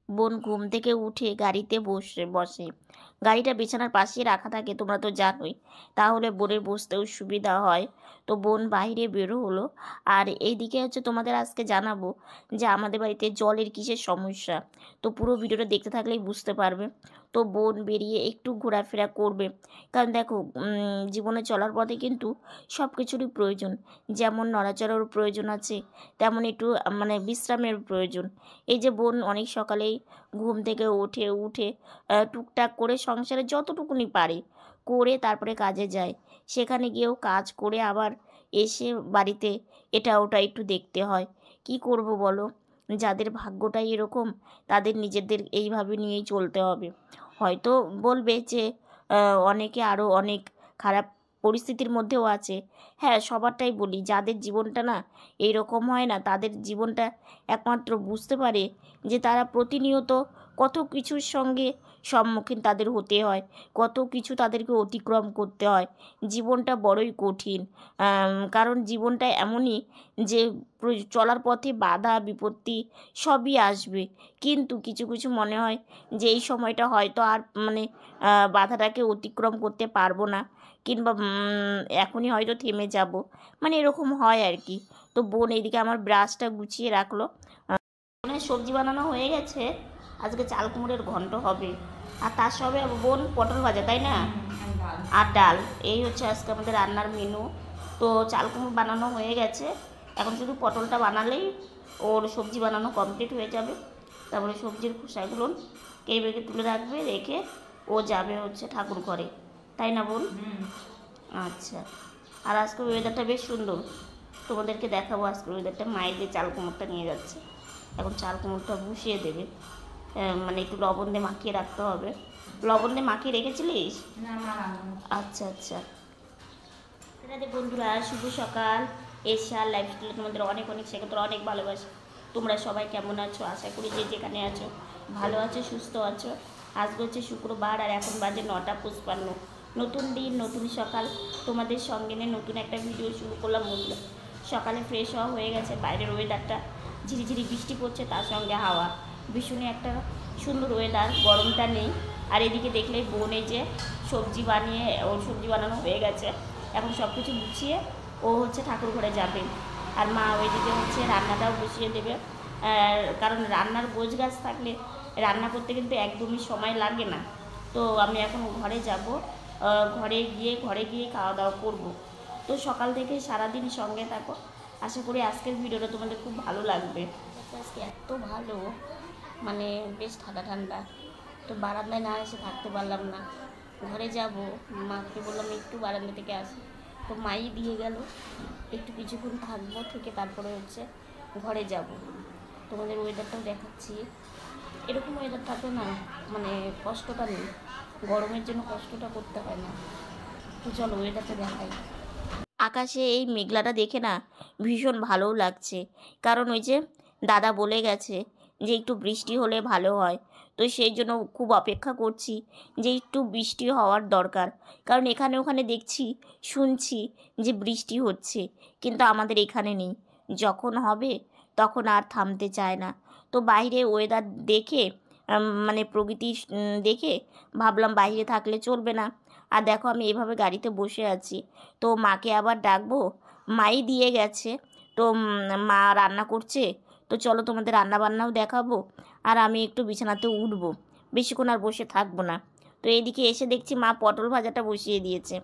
বোন ঘুম থেকে উঠে গাড়িতে বসে। গাড়িটা বিছানার পাশেই রাখা থাকে, তোমরা তো জানোই, তাহলে বোনের বসতেও সুবিধা হয়। তো বোন বাইরে বেরো হলো। আর এইদিকে হচ্ছে তোমাদের আজকে জানাবো যে আমাদের বাড়িতে জলের কিসের সমস্যা। তো পুরো ভিডিওটা দেখতে থাকলেই বুঝতে পারবে। তো বোন বেরিয়ে একটু ঘোরাফেরা করবে, কারণ দেখো জীবনে চলার পথে কিন্তু সব কিছুরই প্রয়োজন। যেমন নড়াচড়ারও প্রয়োজন আছে, তেমন একটু বিশ্রামের প্রয়োজন। এই যে বোন অনেক সকালেই ঘুম থেকে উঠে টুকটাক করে সংসারে যতটুকুনি পারে করে তারপরে কাজে যায়। সেখানে গিয়েও কাজ করে আবার এসে বাড়িতে এটা ওটা একটু দেখতে হয়। কি করব বলো, যাদের ভাগ্যটাই এরকম তাদের নিজেদের এইভাবে নিয়েই চলতে হবে। হয়তো বলবে যে অনেকে আরও অনেক খারাপ পরিস্থিতির মধ্যেও আছে। হ্যাঁ, সবারটাই বলি, যাদের জীবনটা না এইরকম হয় না, তাদের জীবনটা একমাত্র বুঝতে পারে যে তারা প্রতিনিয়ত কত কিছুর সঙ্গে সম্মুখীন তাদের হতে হয়, কত কিছু তাদেরকে অতিক্রম করতে হয়। জীবনটা বড়ই কঠিন, কারণ জীবনটা এমনই যে চলার পথে বাধা বিপত্তি সবই আসবে, কিন্তু কিছু কিছু মনে হয় যে এই সময়টা হয়তো আর বাধাটাকে অতিক্রম করতে পারবো না, কিংবা এখনই হয়তো থেমে যাব, এরকম হয় আর কি। তো বোন এইদিকে আমার ব্রাশটা গুছিয়ে রাখলো। সবজি বানানো হয়ে গেছে, আজকে চাল কুমড়োর ঘন্ট হবে, আর তার সঙ্গে বোন পটল ভাজা, তাই না, আর ডাল। এই হচ্ছে আজকে আমাদের রান্নার মেনু। তো চাল কুমড়ো বানানো হয়ে গেছে, এখন শুধু পটলটা বানালেই ওর সবজি বানানো কমপ্লিট হয়ে যাবে। তারপরে সবজির খোসাগুলো কেবেকে তুলে রাখবে, রেখে ও যাবে হচ্ছে ঠাকুর ঘরে, তাই না বোন? আচ্ছা। আর আজকে ওয়েদারটা বেশ সুন্দর, তোমাদেরকে দেখাবো আজকে ওয়েদারটা। মায়ের যে চাল কুমড়োটা নিয়ে যাচ্ছে, এখন চাল কুমড়োটা বসিয়ে দেবে, একটু লবণ দিয়ে মাখিয়ে রাখতে হবে। লবণ দিয়ে মাখিয়ে রেখেছিলিস? আচ্ছা আচ্ছা। আপনাদের বন্ধুরা, শুভ সকাল। এশিয়ার লাইফস্টাইলে তোমাদের অনেক অনেক সেক্ষেত্রে অনেক ভালোবাসি। তোমরা সবাই কেমন আছো? আশা করি যে যেখানে আছো ভালো আছো, সুস্থ আছো। আজকে হচ্ছে শুক্রবার, আর এখন বাজে 9:55। নতুন দিন, নতুন সকাল, তোমাদের সঙ্গে নিয়ে নতুন একটা ভিডিও শুরু করলাম বন্ধুরা। সকালে ফ্রেশ হওয়া হয়ে গেছে, বাইরের ওয়েদারটা ঝিরিঝিরি বৃষ্টি পড়ছে, তার সঙ্গে হাওয়া, ভীষণই একটা সুন্দর ওয়েদার, গরমটা নেই। আর এদিকে দেখলে বোনে যে সবজি বানিয়ে, ওর সবজি বানানো হয়ে গেছে, এখন সব কিছু গুছিয়ে ও হচ্ছে ঠাকুর ঘরে যাবে। আর মা ওইদিকে হচ্ছে রান্নাটাও বসিয়ে দেবে, কারণ রান্নার গোছ গাছ থাকলে রান্না করতে কিন্তু একদমই সময় লাগে না। তো আমি এখন ঘরে যাব, ঘরে গিয়ে খাওয়া দাওয়া করবো। তো সকাল থেকে সারাদিন সঙ্গে থাকো, আশা করি আজকের ভিডিওটা তোমাদের খুব ভালো লাগবে। আজকে এত ভালো, বেশ ঠান্ডা ঠান্ডা। তো বারান্দায় না এসে থাকতে পারলাম না, ঘরে যাব। মাকে বললাম একটু বারান্দা থেকে আসি, তো মাই দিয়ে গেল। একটু কিছুক্ষণ থাকবো, থেকে তারপরে হচ্ছে ঘরে যাব। তোমাদের ওয়েদারটাও দেখাচ্ছি। এরকম ওয়েদার থাকলে না কষ্টটা নেই, গরমের জন্য কষ্টটা করতে হয় না। তো চলো ওয়েদারটা দেখাই। আকাশে এই মেঘলাটা দেখে না ভীষণ ভালোও লাগছে, কারণ ওই যে দাদা বলে গেছে যে একটু বৃষ্টি হলে ভালো হয়। তো সেই জন্য খুব অপেক্ষা করছি যে একটু বৃষ্টি হওয়ার দরকার, কারণ এখানে ওখানে দেখছি, শুনছি যে বৃষ্টি হচ্ছে, কিন্তু আমাদের এখানে নেই। যখন হবে তখন আর থামতে চায় না। তো বাইরে ওয়েদার দেখে প্রকৃতি দেখে ভাবলাম বাইরে থাকলে চলবে না। আর দেখো আমি এভাবে গাড়িতে বসে আছি, তো মাকে আবার ডাকবো, মাই দিয়ে গেছে। তো মা রান্না করছে, তো চলো তোমাদের রান্না বান্নাও দেখাবো, আর আমি একটু বিছানাতে উঠবো, বেশিক্ষণ আর বসে থাকবো না। তো এইদিকে এসে দেখছি মা পটল ভাজাটা বসিয়ে দিয়েছে,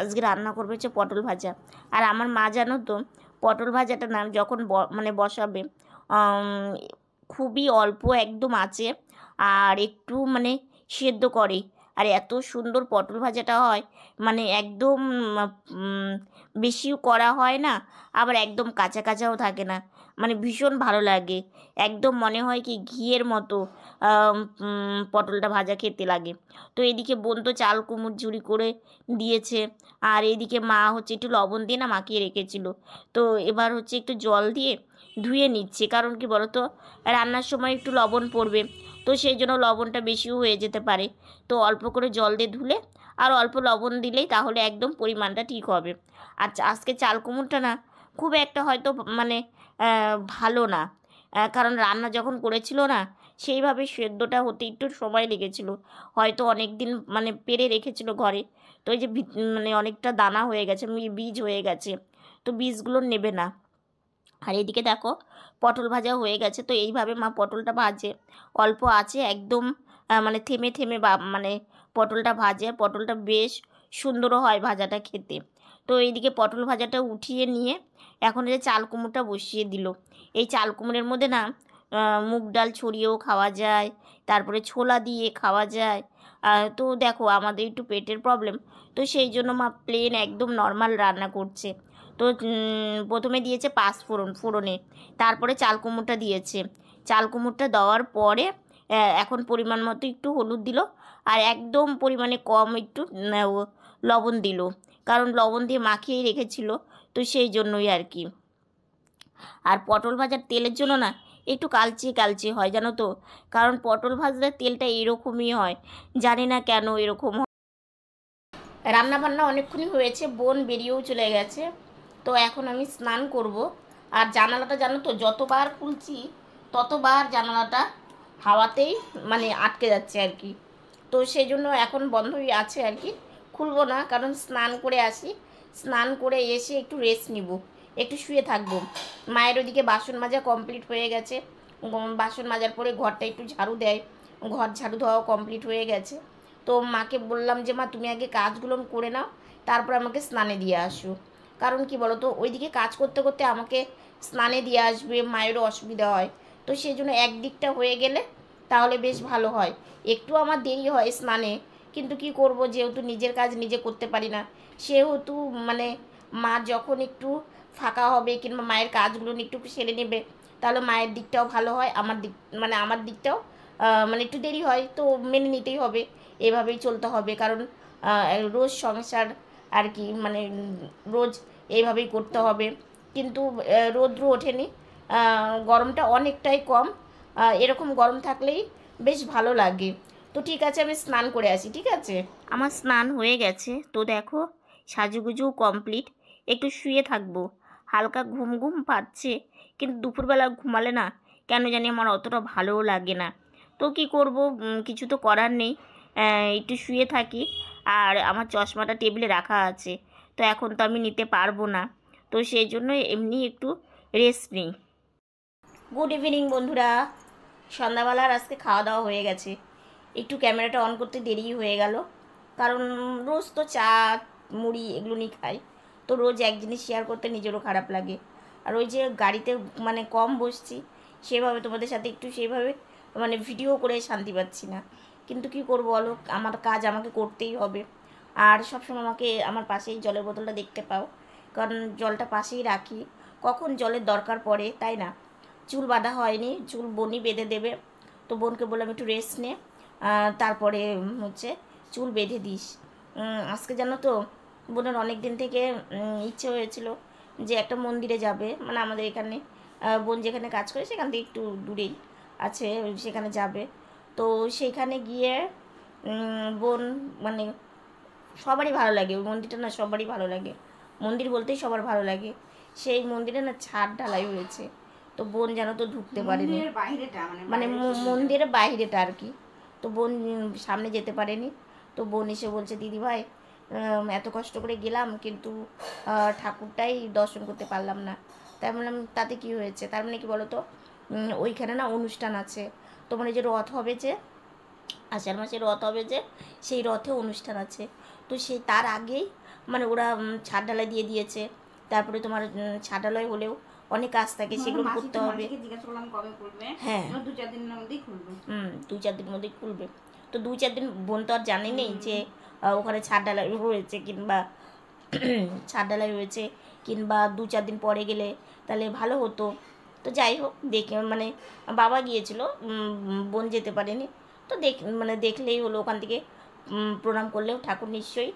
আজকে রান্না করবে হচ্ছে পটল ভাজা। আর আমার মা জানো তো, পটল ভাজাটা না যখন বসাবে, খুবই অল্প একদম আছে, আর একটু সেদ্ধ করে, আর এত সুন্দর পটল ভাজাটা হয়, একদম বেশিও করা হয় না, আবার একদম কাঁচা কাঁচাও থাকে না, ভীষণ ভালো লাগে। একদম মনে হয় কি ঘিয়ের মতো পটলটা ভাজা খেতে লাগে। তো এদিকে বোন তো চাল কুমড়ো ঝুরি করে দিয়েছে, আর এদিকে মা হচ্ছে একটু লবণ দিয়ে না মাখিয়ে রেখেছিল। তো এবার হচ্ছে একটু জল দিয়ে ধুয়ে নিচ্ছে, কারণ কি বলো তো, রান্নার সময় একটু লবণ পড়বে, তো সেই জন্য লবণটা বেশিও হয়ে যেতে পারে। তো অল্প করে জল দিয়ে ধুলে আর অল্প লবণ দিলেই তাহলে একদম পরিমাণটা ঠিক হবে। আর আজকে চাল কুমড়োটা না খুব একটা হয়তো ভালো না, কারণ রান্না যখন করেছিল না সেইভাবে সেদ্ধটা হতে একটু সময় লেগেছিল, হয়তো অনেক দিন মানে পেরে রেখেছিল ঘরে। তো ওই যে মানে অনেকটা দানা হয়ে গেছে, বীজ হয়ে গেছে, তো বীজগুলো নেবে না। আর এদিকে দেখো পটল ভাজা হয়ে গেছে। তো এইভাবে মা পটলটা ভাজে, অল্প আছে একদম, মানে থেমে থেমে মানে পটলটা ভাজে, পটলটা বেশ সুন্দরও হয় ভাজাটা খেতে। তো এইদিকে পটল ভাজাটা উঠিয়ে নিয়ে এখন এই যে চাল কুমড়োটা বসিয়ে দিল। এই চাল কুমড়োর মধ্যে না মুগ ডাল ছড়িয়েও খাওয়া যায়, তারপরে ছোলা দিয়ে খাওয়া যায়। তো দেখো আমাদের একটু পেটের প্রবলেম, তো সেই জন্য মা প্লেন একদম নর্মাল রান্না করছে। তো প্রথমে দিয়েছে ফোড়নে, তারপরে চাল কুমড়োটা দিয়েছে। চাল কুমড়োটা দেওয়ার পরে এখন পরিমাণ মতো একটু হলুদ দিল, আর একদম পরিমাণে কম একটু লবণ দিল, কারণ লবণ দিয়ে মাখিয়েই রেখেছিল, তো সেই জন্যই আর কি। আর পটল ভাজার তেলের জন্য না একটু কালচে কালচে হয় জানো তো, কারণ পটল ভাজার তেলটা এরকমই হয়, জানি না কেন এরকম হয়। রান্না বান্না অনেকক্ষণই হয়েছে, বোন বেরিয়েও চলে গেছে। তো এখন আমি স্নান করব। আর জানালাটা জানো তো যতবার খুলছি ততবার জানালাটা হাওয়াতেই মানে আটকে যাচ্ছে আর কি। তো সেই জন্য এখন বন্ধই আছে আর কি, খুলবো না, কারণ স্নান করে আসি, স্নান করে এসে একটু রেস্ট নিব, একটু শুয়ে থাকবো। মায়ের ওদিকে বাসন মাজা কমপ্লিট হয়ে গেছে, বাসন মাজার পরে ঘরটা একটু ঝাড়ু দেয়, ঘর ঝাড়ু দেওয়াও কমপ্লিট হয়ে গেছে। তো মাকে বললাম যে মা তুমি আগে কাজগুলো করে নাও, তারপর আমাকে স্নানে দিয়ে আসো। কারণ কি বলো তো, ওইদিকে কাজ করতে করতে আমাকে স্নানে দিয়ে আসবে, মায়েরও অসুবিধা হয়। তো সেই জন্য একদিকটা হয়ে গেলে তাহলে বেশ ভালো হয়। একটু আমার দেরি হয় স্নানে, কিন্তু কি করব, যেহেতু নিজের কাজ নিজে করতে পারি না, সেহেতু মানে মা যখন একটু ফাঁকা হবে কিংবা মায়ের কাজগুলো একটু সেরে নেবে, তাহলে মায়ের দিকটাও ভালো হয়, আমার দিকটাও মানে একটু দেরি হয়, তো মেনে নিতেই হবে, এভাবেই চলতে হবে। কারণ রোজ সংসার আর কি, মানে রোজ এইভাবেই করতে হবে। কিন্তু রৌদ্র ওঠেনি, গরমটা অনেকটাই কম, এরকম গরম থাকলেই বেশ ভালো লাগে। তো ঠিক আছে, আমি স্নান করে আসি, ঠিক আছে। আমার স্নান হয়ে গেছে, তো দেখো সাজুগুজু কমপ্লিট, একটু শুয়ে থাকবো। হালকা ঘুম ঘুম পাচ্ছে, কিন্তু দুপুরবেলা ঘুমালে না কেন জানি আমার অতটা ভালোও লাগে না। তো কি করব, কিছু তো করার নেই, একটু শুয়ে থাকি। আর আমার চশমাটা টেবিলে রাখা আছে, তো এখন তো আমি নিতে পারবো না, তো সেই জন্য এমনি একটু রেস্ট নিই। গুড ইভিনিং বন্ধুরা, সন্ধ্যাবেলার আজকে খাওয়া দাওয়া হয়ে গেছে। একটু ক্যামেরাটা অন করতে দেরি হয়ে গেল, কারণ রোজ তো চা মুড়ি এগুলো নিয়ে খাই, তো রোজ এক জিনিস শেয়ার করতে নিজেরও খারাপ লাগে। আর ওই যে গাড়িতে মানে কম বসছি, সেভাবে তোমাদের সাথে একটু সেভাবে মানে ভিডিও করে শান্তি পাচ্ছি না। কিন্তু কি করবো বলো, আমার কাজ আমাকে করতেই হবে। আর সবসময় আমাকে আমার পাশেই জলের বোতলটা দেখতে পাও, কারণ জলটা পাশেই রাখি, কখন জলের দরকার পড়ে, তাই না। চুল বাঁধা হয়নি, চুল বোনই বেঁধে দেবে। তো বোনকে বললাম একটু রেস্ট নে, তারপরে হচ্ছে চুল বেঁধে দিস। আজকে জানো তো বোনের অনেক দিন থেকে ইচ্ছে হয়েছিল যে একটা মন্দিরে যাবে, মানে আমাদের এখানে বোন যেখানে কাজ করে সেখান থেকে একটু দূরেই আছে, সেখানে যাবে। তো সেইখানে গিয়ে বোন মানে সবারই ভালো লাগে, ওই মন্দিরটা না সবারই ভালো লাগে, মন্দির বলতেই সবার ভালো লাগে। সেই মন্দিরে না ছাদ ঢালাই হয়েছে, তো বোন যেন তো ঢুকতে পারেনি, মানে মন্দিরের বাইরেটা আর কি। তো বোন সামনে যেতে পারেনি। তো বোন এসে বলছে দিদি ভাই এত কষ্ট করে গেলাম, কিন্তু ঠাকুরটাই দর্শন করতে পারলাম না। তাই বললাম তাতে কি হয়েছে, তার মানে কি বলো তো, ওইখানে না অনুষ্ঠান আছে, তোমার এই যে রথ হবে যে আষাঢ় মাসে রথ হবে যে, সেই রথে অনুষ্ঠান আছে। তো সেই তার আগেই মানে ওরা ছাদ ঢালাই দিয়ে দিয়েছে। তারপরে তোমার ছাদ ঢালাই হলেও অনেক কাজ থাকে, সেগুলো করতে হবে। হ্যাঁ, 2-4 দিনের মধ্যেই খুলবে। 2-4 দিনের মধ্যেই খুলবে। তো 2-4 দিন বোন তো আর জানে নেই যে ওখানে ছাদ ঢালাই হয়েছে কিংবা ছাদ ঢালাই হয়েছে, কিংবা 2-4 দিন পরে গেলে তাহলে ভালো হতো। তো যাই হোক, দেখে মানে বাবা গিয়েছিল, বোন যেতে পারেনি। তো মানে দেখলেই হলো, ওখান থেকে প্রণাম করলেও ঠাকুর নিশ্চয়ই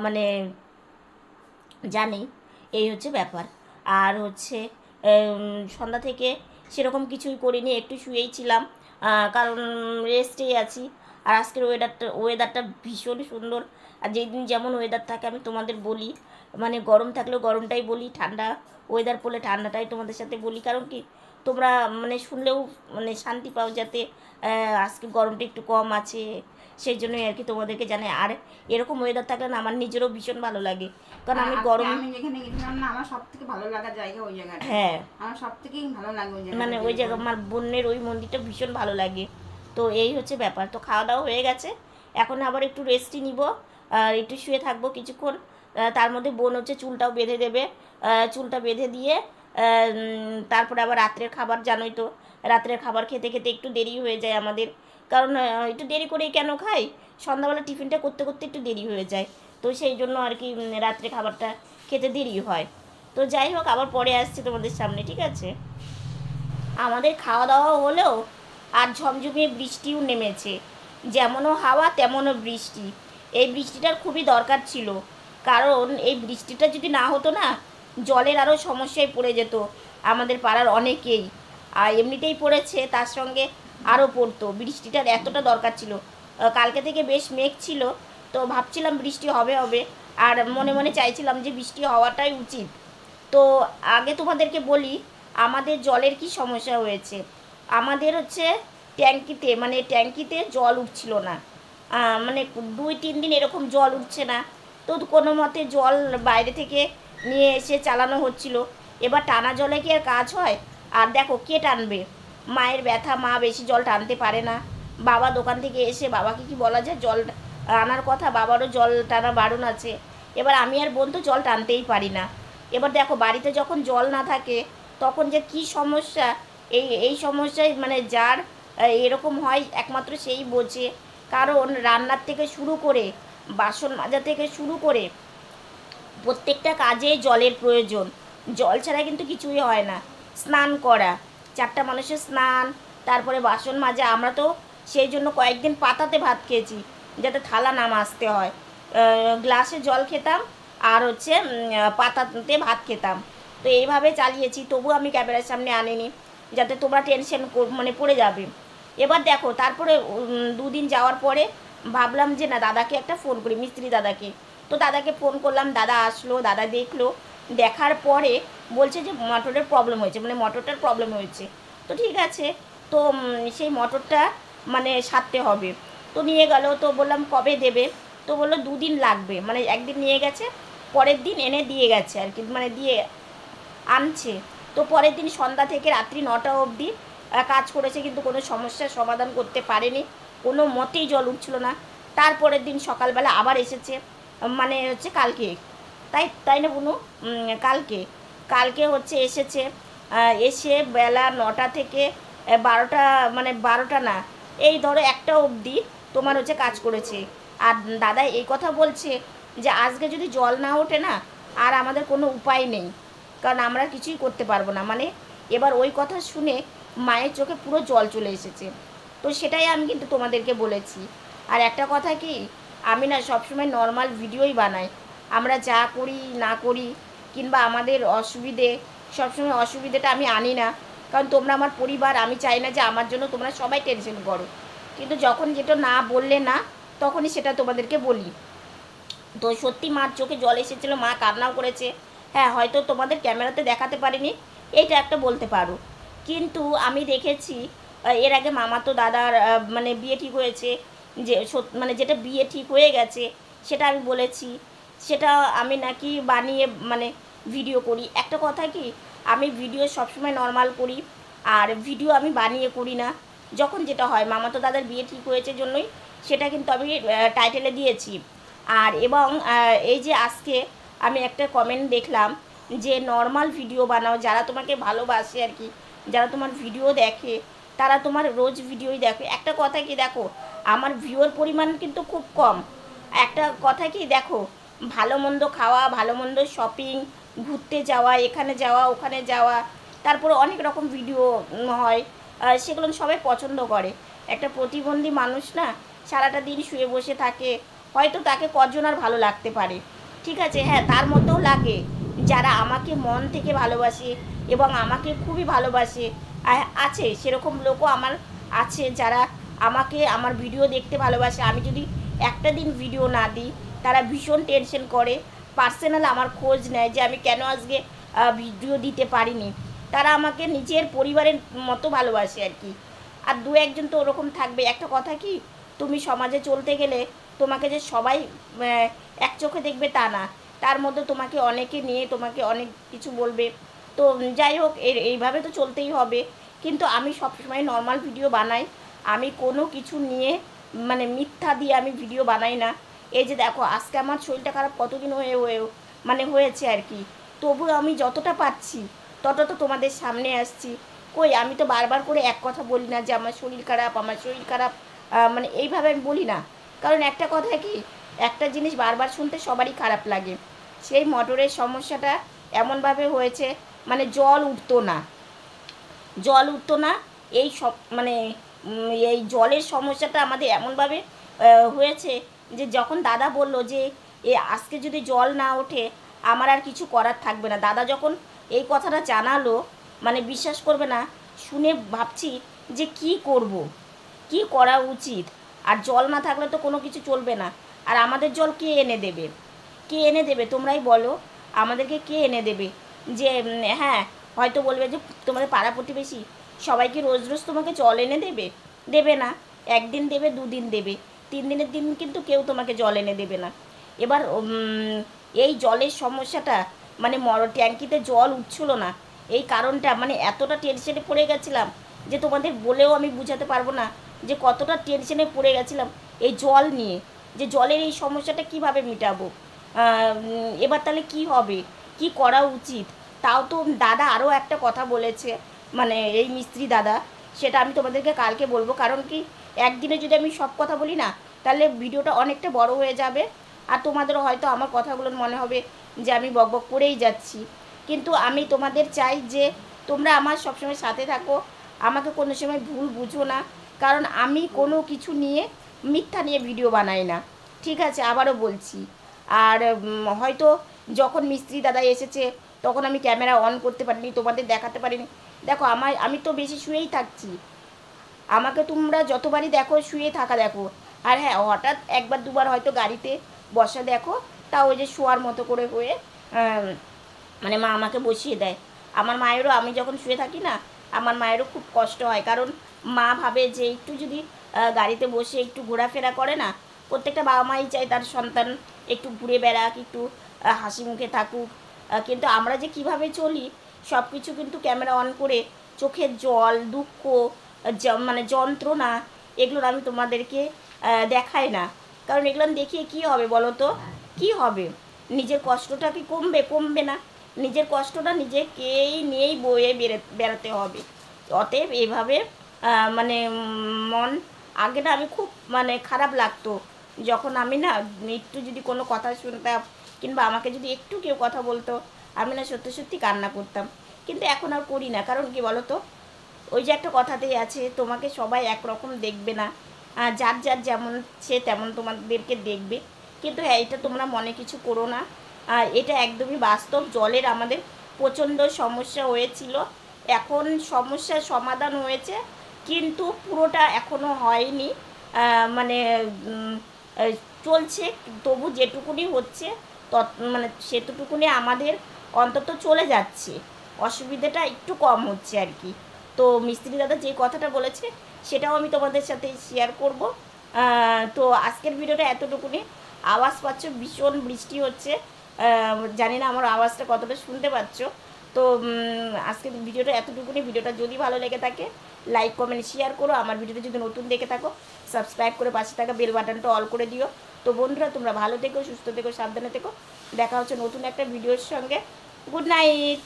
মানে জানেই, এই হচ্ছে ব্যাপার। আর হচ্ছে সন্ধ্যা থেকে সেরকম কিছুই করিনি, একটু শুয়েই ছিলাম, কারণ রেস্টেই আছি। আর আজকের ওয়েদারটা ভীষণ সুন্দর। আর যেই দিন যেমন ওয়েদার থাকে আমি তোমাদের বলি, মানে গরম থাকলেও গরমটাই বলি, ঠান্ডা ওয়েদার পড়লে ঠান্ডাটাই তোমাদের সাথে বলি। কারণ কি তোমরা মানে শুনলেও মানে শান্তি পাও, যাতে আজকে গরমটা একটু কম আছে, সেই জন্যই আর কি তোমাদেরকে জানাই। আর এরকম ওয়েদার থাকলে না আমার নিজেরও ভীষণ ভালো লাগে, কারণ আমি গরম, আমি যেখানে গেছিলাম না আমার সবথেকে ভালো লাগা জায়গা ওই জায়গাটা। হ্যাঁ আমার সবথেকেই ভালো লাগে ওই জায়গা, মানে ওই জায়গা আমার বোনের ওই মন্দিরটা ভীষণ ভালো লাগে। তো এই হচ্ছে ব্যাপার। তো খাওয়া দাওয়া হয়ে গেছে, এখন আবার একটু রেস্টই নিব, আর একটু শুয়ে থাকবো কিছুক্ষণ। তার মধ্যে বোন হচ্ছে চুলটাও বেঁধে দেবে, চুলটা বেঁধে দিয়ে তারপরে আবার রাত্রের খাবার, জানোই তো রাত্রের খাবার খেতে খেতে একটু দেরি হয়ে যায় আমাদের, কারণ একটু দেরি করেই কেন খাই, সন্ধ্যাবেলা টিফিনটা করতে করতে একটু দেরি হয়ে যায়, তো সেই জন্য আর কি রাত্রে খাবারটা খেতে দেরি হয়। তো যাই হোক, আবার পরে আসছি তোমাদের সামনে, ঠিক আছে। আমাদের খাওয়া দাওয়া হলেও আর ঝমঝমিয়ে বৃষ্টিও নেমেছে, যেমনও হাওয়া তেমনও বৃষ্টি। এই বৃষ্টিটার খুবই দরকার ছিল, কারণ এই বৃষ্টিটা যদি না হতো না, জলের আরও সমস্যায় পড়ে যেত আমাদের পাড়ার অনেকেই। আর এমনিতেই পড়েছে, তার সঙ্গে আরও পড়তো, বৃষ্টিটার এতটা দরকার ছিল। কালকে থেকে বেশ মেঘ ছিল, তো ভাবছিলাম বৃষ্টি হবে হবে, আর মনে মনে চাইছিলাম যে বৃষ্টি হওয়াটাই উচিত। তো আগে তোমাদেরকে বলি আমাদের জলের কি সমস্যা হয়েছে। আমাদের হচ্ছে ট্যাঙ্কিতে জল উঠছিল না, মানে 2-3 দিন এরকম জল উঠছে না। তো কোনো মতে জল বাইরে থেকে নিয়ে এসে চালানো হচ্ছিল। এবার টানা জলে কি আর কাজ হয়? আর দেখো কে টানবে, মায়ের ব্যথা, মা বেশি জল টানতে পারে না। বাবা দোকান থেকে এসে, বাবাকে কি বলা যায়, জল আনার কথা, বাবারও জল টানা বারণ আছে। এবার আমি আর বোন তো জল টানতেই পারি না। এবার দেখো বাড়িতে যখন জল না থাকে তখন যে কি সমস্যা, এই সমস্যায় মানে যার এরকম হয় একমাত্র সেই বোঝে। কারণ রান্নার থেকে শুরু করে বাসন মাজা থেকে শুরু করে প্রত্যেকটা কাজে জলের প্রয়োজন, জল ছাড়া কিন্তু কিছুই হয় না। স্নান করা, 4টা মানুষের স্নান, তারপরে বাসন মাজা। আমরা তো সেই জন্য কয়েকদিন পাতাতে ভাত খেয়েছি, যাতে থালা না মাজতে হয়। গ্লাসে জল খেতাম আর হচ্ছে পাতাতে ভাত খেতাম। তো এইভাবে চালিয়েছি, তবু আমি ক্যামেরার সামনে আনিনি, যাতে তোমরা টেনশন মানে পড়ে যাবে। এবার দেখো তারপরে 2 দিন যাওয়ার পরে ভাবলাম যে না, দাদাকে একটা ফোন করি, মিস্ত্রি দাদাকে। তো দাদাকে ফোন করলাম, দাদা আসলো, দাদা দেখলো, দেখার পরে বলছে যে মোটরের প্রবলেম হয়েছে, মানে মোটরটার প্রবলেম হয়েছে। তো ঠিক আছে, তো সেই মোটরটা মানে সারতে হবে। তো নিয়ে গেল, তো বললাম কবে দেবে, তো বললো 2 দিন লাগবে, মানে একদিন নিয়ে গেছে, পরের দিন এনে দিয়ে গেছে আর কি, মানে দিয়ে আনছে। তো পরের দিন সন্ধ্যা থেকে রাত্রি 9টা অবধি কাজ করেছে, কিন্তু কোনো সমস্যার সমাধান করতে পারেনি, কোনো মতেই জল উঠছিল না। তারপরের দিন সকালবেলা আবার এসেছে, মানে হচ্ছে কালকে, তাই তাই না বুনু, কালকে হচ্ছে এসেছে। এসে বেলা 9টা থেকে 12টা, মানে 12টা না, এই ধরো 1টা অবধি তোমার হচ্ছে কাজ করেছে। আর দাদা এই কথা বলছে যে আজকে যদি জল না ওঠে না, আর আমাদের কোনো উপায় নেই, কারণ আমরা কিছুই করতে পারবো না। মানে এবার ওই কথা শুনে মায়ের চোখে পুরো জল চলে এসেছে। তো সেটাই আমি কিন্তু তোমাদেরকে বলেছি। আর একটা কথা কি, আমি না সবসময় নর্মাল ভিডিওই বানাই, আমরা যা করি না করি কিংবা আমাদের অসুবিধে, সবসময় অসুবিধাটা আমি আনি না, কারণ তোমরা আমার পরিবার, আমি চাই না যে আমার জন্য তোমরা সবাই টেনশন করো। কিন্তু যখন যেটা না বললে না, তখনই সেটা তোমাদেরকে বলি। তো সত্যি মার চোখে জল এসেছিলো, মা কান্নাও করেছে। হ্যাঁ, হয়তো তোমাদের ক্যামেরাতে দেখাতে পারিনি, এইটা একটা বলতে পারো। কিন্তু আমি দেখেছি এর আগে মামাতো দাদার মানে বিয়ে ঠিক হয়েছে, যে মানে যেটা বিয়ে ঠিক হয়ে গেছে সেটা আমি বলেছি, সেটা আমি নাকি বানিয়ে মানে ভিডিও করি। একটা কথা কি, আমি ভিডিও সবসময় নর্মাল করি, আর ভিডিও আমি বানিয়ে করি না। যখন যেটা হয়, মামাতো দাদার বিয়ে ঠিক হয়েছে জন্যই সেটা কিন্তু আমি টাইটেলে দিয়েছি। আর এবং এই যে আজকে আমি একটা কমেন্ট দেখলাম যে নর্মাল ভিডিও বানাও, যারা তোমাকে ভালোবাসে আর কি, যারা তোমার ভিডিও দেখে তারা তোমার রোজ ভিডিওই দেখে। একটা কথা কি দেখো, আমার ভিউর পরিমাণ কিন্তু খুব কম। একটা কথা কি দেখো, ভালো মন্দ খাওয়া, ভালো মন্দ শপিং, ঘুরতে যাওয়া, এখানে যাওয়া ওখানে যাওয়া, তারপরে অনেক রকম ভিডিও হয়, সেগুলো সবাই পছন্দ করে। একটা প্রতিবন্ধী মানুষ না সারাটা দিন শুয়ে বসে থাকে, হয়তো তাকে কজন আর ভালো লাগতে পারে, ঠিক আছে। হ্যাঁ, তার মধ্যেও লাগে যারা আমাকে মন থেকে ভালোবাসে এবং আমাকে খুবই ভালোবাসে, আছে সেরকম লোকও আমার আছে, যারা আমাকে আমার ভিডিও দেখতে ভালোবাসে। আমি যদি একটা দিন ভিডিও না দিই তারা ভীষণ টেনশন করে, পার্সোনাল আমার খোঁজ নেয় যে আমি কেন আজকে ভিডিও দিতে পারিনি। তারা আমাকে নিজের পরিবারের মতো ভালোবাসে আর কি। আর দু একজন তো ওরকম থাকবে। একটা কথা কি, তুমি সমাজে চলতে গেলে তোমাকে যে সবাই এক চোখে দেখবে তা না, তার মধ্যে তোমাকে অনেকে নিয়ে তোমাকে অনেক কিছু বলবে। তো যাই হোক, এইভাবে তো চলতেই হবে। কিন্তু আমি সবসময় নর্মাল ভিডিও বানাই, আমি কোনো কিছু নিয়ে মানে মিথ্যা দিয়ে আমি ভিডিও বানাই না। এই যে দেখো, আজকে আমার শরীরটা খারাপ কতদিন মানে হয়েছে আর কি, তবু আমি যতটা পারছি তত তো তোমাদের সামনে আসছি। কই, আমি তো বারবার করে এক কথা বলি না যে আমার শরীর খারাপ, আমার শরীর খারাপ, মানে এইভাবে আমি বলি না। কারণ একটা কথা কি, একটা জিনিস বারবার শুনতে সবারই খারাপ লাগে। সেই মোটরের সমস্যাটা এমনভাবে হয়েছে, মানে জল উঠতো না। এই সব মানে এই জলের সমস্যাটা আমাদের এমনভাবে হয়েছে যে যখন দাদা বলল যে আজকে যদি জল না ওঠে আমার আর কিছু করার থাকবে না, দাদা যখন এই কথাটা জানালো, মানে বিশ্বাস করবে না, শুনে ভাবছি যে কি করব, কি করা উচিত। আর জল না থাকলে তো কোনো কিছু চলবে না। আর আমাদের জল কে এনে দেবে? কে এনে দেবে তোমরাই বলো, আমাদেরকে কে এনে দেবে? যে হ্যাঁ, হয়তো বলবে যে তোমাদের পাড়া প্রতিবেশী সবাইকে রোজ রোজ তোমাকে জল এনে দেবে? দেবে না। একদিন দেবে, দুদিন দেবে, 3 দিনের দিন কিন্তু কেউ তোমাকে জল এনে দেবে না। এবার এই জলের সমস্যাটা, মানে ট্যাঙ্কিতে জল উঠছিল না, এই কারণটা মানে এতটা টেনশনে পড়ে গেছিলাম যে তোমাদের বলেও আমি বুঝাতে পারবো না যে কতটা টেনশনে পড়ে গেছিলাম এই জল নিয়ে, যে জলের এই সমস্যাটা কিভাবে মেটাবো। এবার তাহলে কি হবে, কি করা উচিত? তাও তো দাদা আরও একটা কথা বলেছে, মানে এই মিস্ত্রি দাদা, সেটা আমি তোমাদেরকে কালকে বলবো। কারণ কি, একদিনে যদি আমি সব কথা বলি না, তাহলে ভিডিওটা অনেকটা বড় হয়ে যাবে। আর তোমাদেরও হয়তো আমার কথাগুলো মনে হবে যে আমি বকবক করেই যাচ্ছি। কিন্তু আমি তোমাদের চাই যে তোমরা আমার সবসময় সাথে থাকো, আমাকে কোনো সময় ভুল বুঝো না। কারণ আমি কোনো কিছু নিয়ে মিথ্যা নিয়ে ভিডিও বানাই না, ঠিক আছে? আবারও বলছি। আর হয়তো যখন মিস্ত্রি দাদা এসেছে তখন আমি ক্যামেরা অন করতে পারিনি, তোমাদের দেখাতে পারিনি। দেখো, আমি তো বেশি শুয়েই থাকছি, আমাকে তোমরা যতবারই দেখো শুয়ে থাকা দেখো। আর হ্যাঁ, হঠাৎ একবার দুবার হয়তো গাড়িতে বসা দেখো, তাও ওই যে শোয়ার মতো করে হয়ে মানে মা আমাকে বসিয়ে দেয়। আমার মায়েরও, আমি যখন শুয়ে থাকি না, আমার মায়েরও খুব কষ্ট হয়। কারণ মা ভাবে যে একটু যদি গাড়িতে বসে একটু ঘোরাফেরা করে না, প্রত্যেকটা বাবা মাই চায় তার সন্তান একটু ঘুরে বেড়াক, একটু হাসি মুখে থাকুক। কিন্তু আমরা যে কিভাবে চলি, সব কিছু কিন্তু ক্যামেরা অন করে চোখের জল, দুঃখ, মানে যন্ত্রণা, এগুলো আমি তোমাদেরকে দেখাই না। কারণ এগুলো দেখিয়ে কী হবে বলো তো, কী হবে? নিজের কষ্টটা কি কমবে না? নিজের কষ্টটা নিজেকেই নিয়েই বয়ে বেড়াতে হবে। অতএব এভাবে মানে মন, আগে না আমি খুব মানে খারাপ লাগতো যখন আমি না একটু যদি কোনো কথা শুনতাম, কিংবা আমাকে যদি একটু কেউ কথা বলতো, আমি না সত্যি সত্যি কান্না করতাম। কিন্তু এখন আর করি না। কারণ কি বলো তো, ওই যে একটা কথাতেই আছে, তোমাকে সবাই একরকম দেখবে না, যার যার যেমন সে তেমন তোমাদেরকে দেখবে। কিন্তু হ্যাঁ, এটা তোমরা মনে কিছু করো না, এটা একদমই বাস্তব। জলের আমাদের প্রচণ্ড সমস্যা হয়েছিল, এখন সমস্যার সমাধান হয়েছে, কিন্তু পুরোটা এখনও হয়নি। মানে চলছে, তবু যেটুকুনি হচ্ছে মানে সেটুকুনি আমাদের অন্তত চলে যাচ্ছে, অসুবিধাটা একটু কম হচ্ছে আর কি। তো মিস্ত্রি দাদা যে কথাটা বলেছে সেটাও আমি তোমাদের সাথে শেয়ার করব। তো আজকের ভিডিওটা এতটুকুনি। আওয়াজ পাচ্ছ, ভীষণ বৃষ্টি হচ্ছে, জানি না আমার আওয়াজটা কতটা শুনতে পাচ্ছ। তো আজকের ভিডিওটা এতটুকুনি। ভিডিওটা যদি ভালো লেগে থাকে লাইক কমেন্ট শেয়ার করো। আমার ভিডিওটা যদি নতুন দেখে থাকো সাবস্ক্রাইব করে পাশে থাকা বেল বাটনটা অল করে দিও। তো বন্ধুরা, তোমরা ভালো থেকো, সুস্থ থেকো, সাবধানে থেকো। দেখা হচ্ছে নতুন একটা ভিডিওর সঙ্গে। Good night.